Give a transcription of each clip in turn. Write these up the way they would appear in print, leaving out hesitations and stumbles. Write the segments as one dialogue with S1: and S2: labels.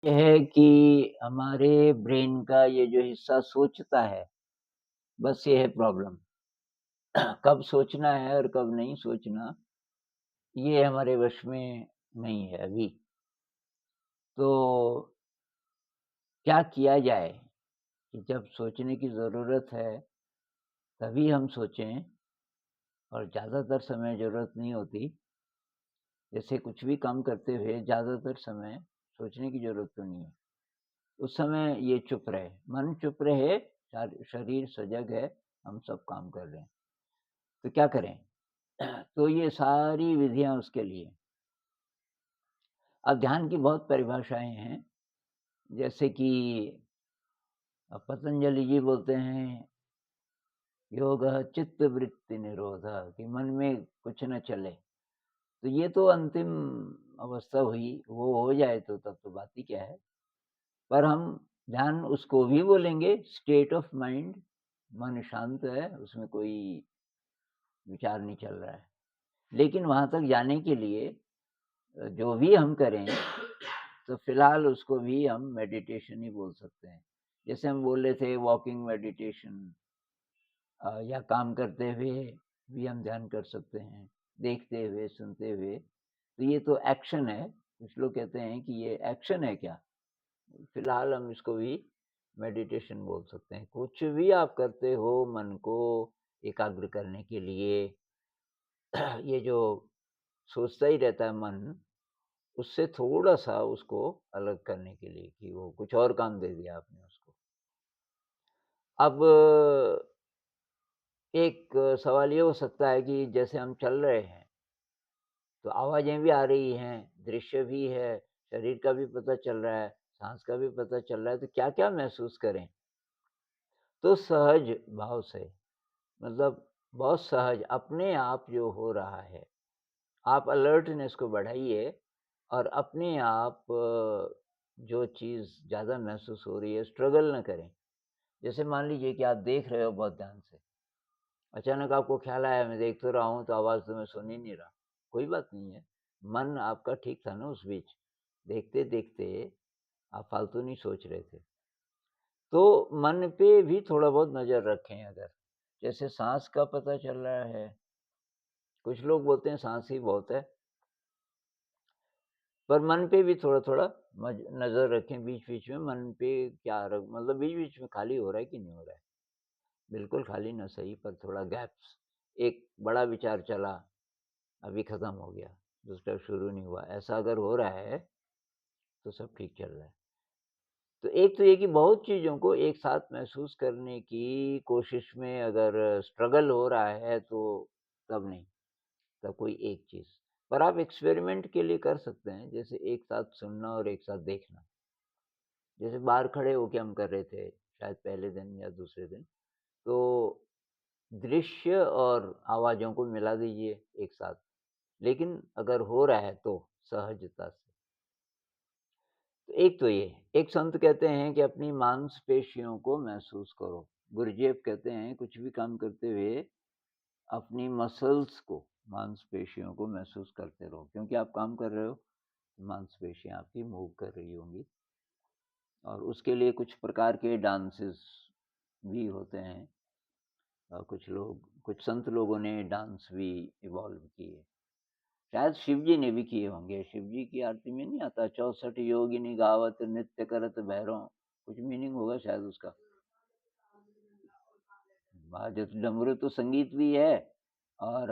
S1: ये है कि हमारे ब्रेन का ये जो हिस्सा सोचता है, बस ये है प्रॉब्लम। कब सोचना है और कब नहीं सोचना, ये हमारे वश में नहीं है अभी। तो क्या किया जाए कि जब सोचने की ज़रूरत है, तभी हम सोचें और ज़्यादातर समय ज़रूरत नहीं होती। जैसे कुछ भी काम करते हुए ज़्यादातर समय सोचने की ज़रूरत तो नहीं है। उस समय ये चुप रहे, मन चुप रहे, शरीर सजग है, हम सब काम कर रहे हैं। तो क्या करें? तो ये सारी विधियाँ उसके लिए। अब ध्यान की बहुत परिभाषाएँ हैं, जैसे कि पतंजलि जी बोलते हैं, योगः चित्तवृत्ति निरोधः, कि मन में कुछ न चले। तो ये तो अंतिम अवस्था हुई, वो हो जाए तो तब तो बात ही क्या है। पर हम ध्यान उसको भी बोलेंगे, स्टेट ऑफ माइंड, मन शांत है, उसमें कोई विचार नहीं चल रहा है। लेकिन वहाँ तक जाने के लिए जो भी हम करें, तो फ़िलहाल उसको भी हम मेडिटेशन ही बोल सकते हैं। जैसे हम बोल रहे थे वॉकिंग मेडिटेशन, या काम करते हुए भी हम ध्यान कर सकते हैं, देखते हुए, सुनते हुए। तो ये तो एक्शन है, कुछ लोग कहते हैं कि ये एक्शन है क्या? फ़िलहाल हम इसको भी मेडिटेशन बोल सकते हैं। कुछ भी आप करते हो मन को एकाग्र करने के लिए, ये जो सोचता ही रहता है मन, उससे थोड़ा-सा उसको अलग करने के लिए, कि वो कुछ और काम दे दिया आपने उसको। अब एक सवाल ये हो सकता है कि जैसे हम चल रहे हैं, तो आवाज़ें भी आ रही हैं, दृश्य भी है, शरीर का भी पता चल रहा है, साँस का भी पता चल रहा है, तो क्या-क्या महसूस करें? तो सहज भाव से, मतलब बहुत सहज अपने आप जो हो रहा है, आप अलर्टनेस को बढ़ाइए और अपने आप जो चीज़ ज़्यादा महसूस हो रही है, स्ट्रगल ना करें। जैसे मान लीजिए कि आप देख रहे हो बहुत ध्यान से, अचानक आपको ख़्याल आया मैं देख तो रहा हूँ, तो आवाज़ तो मैं सुन ही नहीं रहा। कोई बात नहीं है, मन आपका ठीक था ना उस बीच, देखते-देखते आप फ़ालतू नहीं सोच रहे थे। तो मन पे भी थोड़ा बहुत नज़र रखें अगर, जैसे साँस का पता चल रहा है, कुछ लोग बोलते हैं साँस ही बहुत है, पर मन पे भी थोड़ा-थोड़ा नज़र रखें बीच-बीच में, मन पे क्या मतलब बीच-बीच में खाली हो रहा है कि नहीं हो रहा है। बिल्कुल खाली ना सही, पर थोड़ा गैप्स, एक बड़ा विचार चला, अभी खत्म हो गया, दूसरा शुरू नहीं हुआ, ऐसा अगर हो रहा है, तो सब ठीक चल रहा है। तो एक तो ये कि बहुत चीज़ों को एक साथ महसूस करने की कोशिश में अगर स्ट्रगल हो रहा है, तो तब नहीं, तब कोई एक चीज़। पर आप एक्सपेरिमेंट के लिए कर सकते हैं, जैसे एक साथ सुनना और एक साथ देखना। जैसे बाहर खड़े होके हम कर रहे थे, शायद पहले दिन या दूसरे दिन, तो दृश्य और आवाज़ों को मिला दीजिए एक साथ, लेकिन अगर हो रहा है तो सहजता से। तो एक तो ये, एक संत कहते हैं कि अपनी मांसपेशियों को महसूस करो। गुरुदेव कहते हैं कुछ भी काम करते हुए अपनी मसल्स को, मांसपेशियों को महसूस करते रहो, क्योंकि आप काम कर रहे हो, मांसपेशियाँ आपकी मूव कर रही होंगी। और उसके लिए कुछ प्रकार के डांसेस भी होते हैं। कुछ संत लोगों ने डांस भी इवॉल्व किए। शायद शिव जी ने भी किए होंगे। शिव जी की आरती में नहीं आता 64 योगिनी गावत नृत्य करत भैरव, कुछ मीनिंग होगा शायद उसका। डमरू तो संगीत भी है, और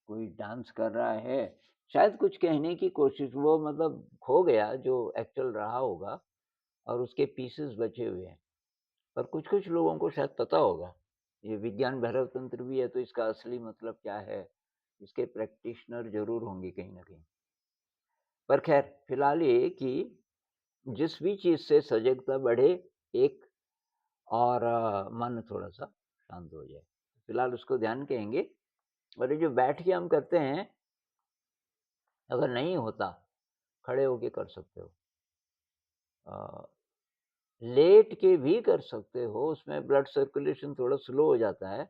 S1: कोई डांस कर रहा है, शायद कुछ कहने की कोशिश, वो मतलब खो गया जो एक्चुअल रहा होगा, और उसके पीसेस बचे हुए हैं। पर कुछ-कुछ लोगों को शायद पता होगा। ये विज्ञान भैरव तंत्र भी है, तो इसका असली मतलब क्या है? इसके प्रैक्टिशनर ज़रूर होंगे कहीं न कहीं। पर ख़ैर फ़िलहाल ये कि जिस भी चीज़ से सजगता बढ़े एक, और मन थोड़ा-सा शांत हो जाए। फ़िलहाल उसको ध्यान कहेंगे। और ये जो बैठ के हम करते हैं, अगर नहीं होता, खड़े होके कर सकते हो। अ, लेट के भी कर सकते हो, उसमें ब्लड सर्कुलेशन थोड़ा स्लो हो जाता है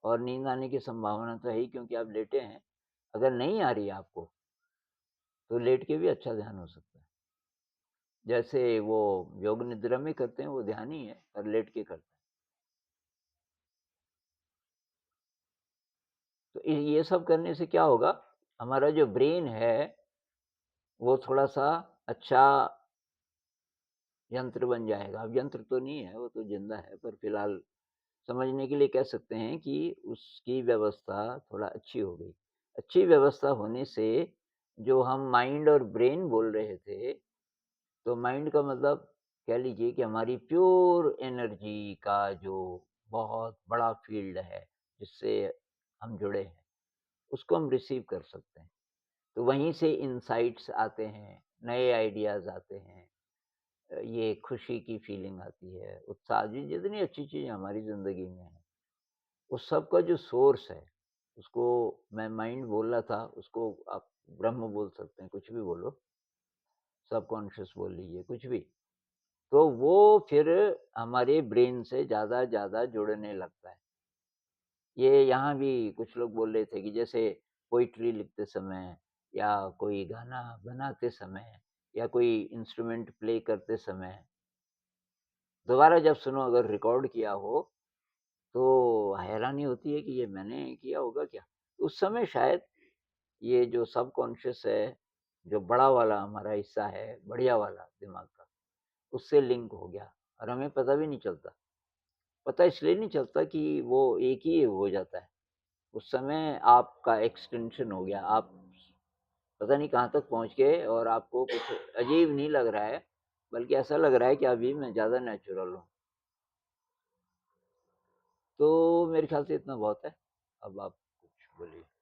S1: और नींद आने की संभावना तो है ही, क्योंकि आप लेटे हैं। अगर नहीं आ रही है आपको, तो लेट के भी अच्छा ध्यान हो सकता है। जैसे वो योग निद्रा में करते हैं, वो ध्यान ही है, पर लेट के करते हैं। तो ये सब करने से क्या होगा, हमारा जो ब्रेन है, वो थोड़ा-सा अच्छा यंत्र बन जाएगा। अब यंत्र तो नहीं है, वो तो ज़िंदा है, पर फ़िलहाल समझने के लिए कह सकते हैं कि उसकी व्यवस्था थोड़ा अच्छी हो गई। अच्छी व्यवस्था होने से जो हम माइंड और ब्रेन बोल रहे थे, तो माइंड का मतलब कह लीजिए कि हमारी प्योर एनर्जी का जो बहुत बड़ा फ़ील्ड है, जिससे हम जुड़े हैं, उसको हम रिसीव कर सकते हैं। तो वहीं से इनसाइट्स आते हैं, नए आइडियाज़ आते हैं। ये खुशी की फीलिंग आती है, उत्साह जी जितनी अच्छी चीज़ें हमारी ज़िंदगी में हैं, उस सब का जो सोर्स है, उसको मैं माइंड बोल रहा था, उसको आप ब्रह्म बोल सकते हैं, कुछ भी बोलो, सबकॉन्शियस बोल लीजिए, कुछ भी। तो वो फिर हमारे ब्रेन से ज़्यादा जुड़ने लगता है। ये यहाँ भी कुछ लोग बोल रहे थे कि जैसे पोएट्री लिखते समय या कोई गाना बनाते समय या कोई इंस्ट्रूमेंट प्ले करते समय, दोबारा जब सुनो अगर रिकॉर्ड किया हो, तो हैरानी होती है कि ये मैंने किया होगा क्या? उस समय शायद ये जो सबकॉन्शियस है, जो बड़ा वाला हमारा हिस्सा है, बढ़िया वाला दिमाग का, उससे लिंक हो गया और हमें पता भी नहीं चलता। पता इसलिए नहीं चलता कि वो एक ही हो जाता है। उस समय आपका एक्सटेंशन हो गया, आप पता नहीं कहाँ तक पहुँच गए और आपको कुछ अजीब नहीं लग रहा है, बल्कि ऐसा लग रहा है कि अभी मैं ज़्यादा नेचुरल हूँ। तो मेरे ख्याल से इतना बहुत है। अब आप कुछ बोलिए।